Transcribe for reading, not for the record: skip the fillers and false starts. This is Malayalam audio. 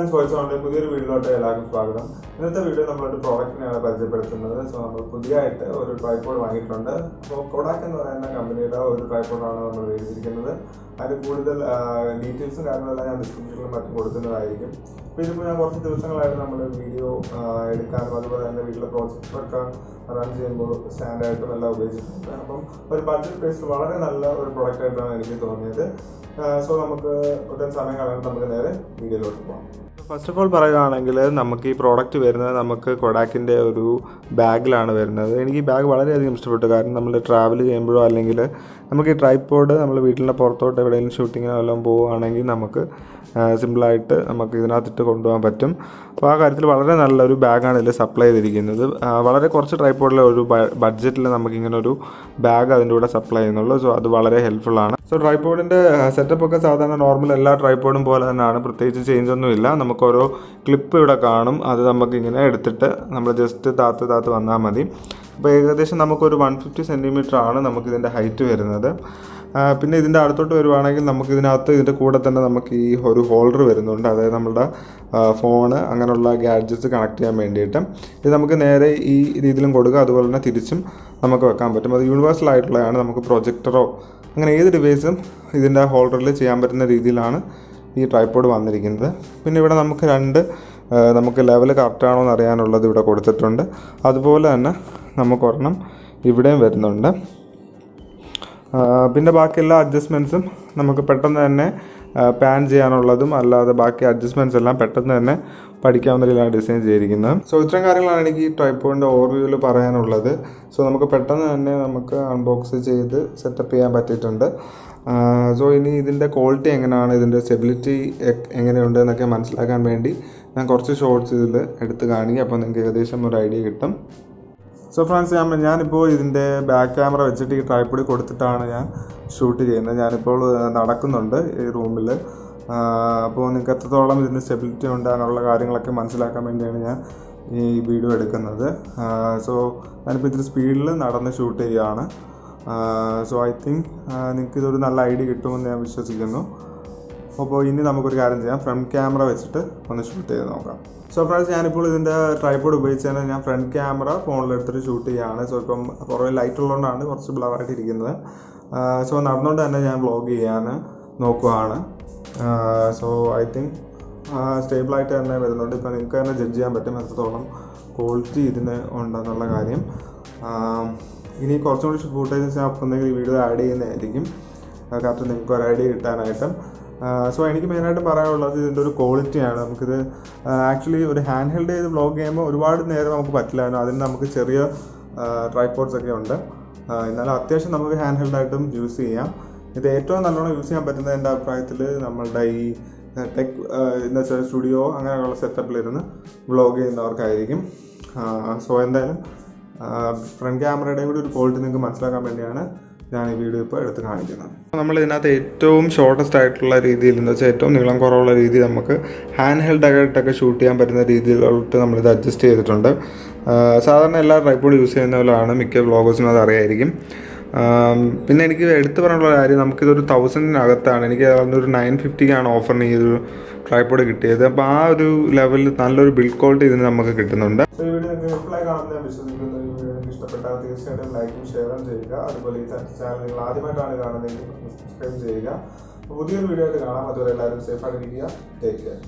friends, welcome to a new video. In this video, we will product so we have a tripod. Kodak company tripod. Details in description. We will video First of all, we product Kodak bag. This bag is travel tripod, shooting simple bag supply budget bag supply so helpful. So tripod setup normal tripod change clip just 150 cm height. പിന്നെ ഇതിന്റെ അടുത്തോട്ട് വരുവാണെങ്കിൽ നമുക്ക് ഇതിനകത്ത് ഇതിന്റെ കൂടെ തന്നെ നമുക്ക് ഈ ഒരു ഹോൾഡർ വരുന്നുണ്ട് അതായത് നമ്മുടെ ഫോൺ അങ്ങനെയുള്ള ഗാഡ്ജറ്റ്സ് കണക്ട് ചെയ്യാൻ വേണ്ടിയിട്ട് ഇത് നമുക്ക് നേരെ ഈ രീതിയിലും കൊടുക്കുക അതുപോലെ തന്നെ തിരിച്ചും നമുക്ക് വെക്കാൻ പറ്റും അത് യൂണിവേഴ്സൽ ആയിട്ടുള്ളതാണ് നമുക്ക് പ്രൊജക്ടറോ അങ്ങനെ ഏത് ഡിവൈസും ഇതിന്റെ ഹോൾഡറിൽ ചെയ്യാൻ പറ്റുന്ന രീതിയിലാണ് ഈ ട്രൈപോഡ് വന്നിരിക്കുന്നത് പിന്നെ ഇവിടെ നമുക്ക് ലെവൽ കറക്റ്റ് ആണോ എന്ന് അറിയാനുള്ളത് ഇവിടെ കൊടുത്തിട്ടുണ്ട് അതുപോലെ തന്നെ നമുക്ക് ഒരെണ്ണം ഇവിടെയും വരുന്നുണ്ട് പിന്നെ ബാക്കി എല്ലാ അഡ്ജസ്റ്റ്മെന്റ്സും നമുക്ക് പെട്ടെന്ന് തന്നെ പാൻ ചെയ്യാനുള്ളതും അല്ലാതെ ബാക്കി അഡ്ജസ്റ്റ്മെന്റ്സ് എല്ലാം പെട്ടെന്ന് തന്നെ പഠിക്കാവുന്ന രീതിയിലാണ് ഡിസൈൻ ചെയ്തിരിക്കുന്നത് സോ ഇത്രയും കാര്യങ്ങളാണ് എനിക്ക് ഈ ട്രൈപോഡിന്റെ ഓവർവ്യൂവിൽ പറയാനുള്ളത് സോ നമുക്ക് പെട്ടെന്ന് തന്നെ നമുക്ക് അൺബോക്സ് ചെയ്ത് സെറ്റപ്പ് ചെയ്യാൻ പറ്റിയിട്ടുണ്ട് സോ ഇനി ഇതിന്റെ ക്വാളിറ്റി എങ്ങനെയാണ് ഇതിന്റെ സ്റ്റെബിലിറ്റി എങ്ങനെയുണ്ട് എന്നൊക്കെ മനസ്സിലാക്കാൻ വേണ്ടി ഞാൻ കുറച്ച് ഷോർട്സ് ഇതിൽ എടുത്ത് കാണിക്കാം അപ്പോൾ നിങ്ങൾക്ക് ഏകദേശം ഒരു ഐഡിയ കിട്ടും So friends, I am back camera tripod shoot room stability video so speed shoot so I think idea front camera shoot So friends, I will use the tripod front camera phone shoot so for light blur so I vlog so I think stable light judge quality footage video add so I think main quality actually a handheld vlog game tripods handheld item use tech studio setup vlog so front camera quality I will video shortest handheld shoot adjust tripod use vloggers പിന്നെ എനിക്ക് എടുത്തു പറയാനുള്ള കാര്യം നമുക്ക് ഇത് 1000 അകത്താണ് എനിക്ക് ഒരു 950 ആണ് ഓഫറിന് ഈ ട്രൈപോഡ് കിട്ടിയത് അപ്പോൾ ആ ഒരു ലെവലിൽ നല്ലൊരു ബിൽഡ് ക്വാളിറ്റി ഇതിന് നമുക്ക് കിട്ടുന്നുണ്ട് സോ ഈ വീഡിയോ നിങ്ങൾക്ക് യൂസ്ഫുൾ ആയി കാണുമെന്ന് വിശ്വസിക്കുന്നു ഈ വീഡിയോ നിങ്ങൾക്ക് ഇഷ്ടപ്പെട്ടാൽ തീർച്ചയായിട്ടും ലൈക്കും ഷെയറും ചെയ്യുക അതുപോലെ ഈ ചാനൽ നിങ്ങൾ ആദ്യമായിട്ടാണ് കാണുന്നതെങ്കിൽ സബ്സ്ക്രൈബ് ചെയ്യുക പുതിയൊരു വീഡിയോ ആയിട്ട് കാണാം അതുവരെ എല്ലാവരും സേഫ് ആയിട്ട് ഇരിക്കുക ടേക്ക് കെയർ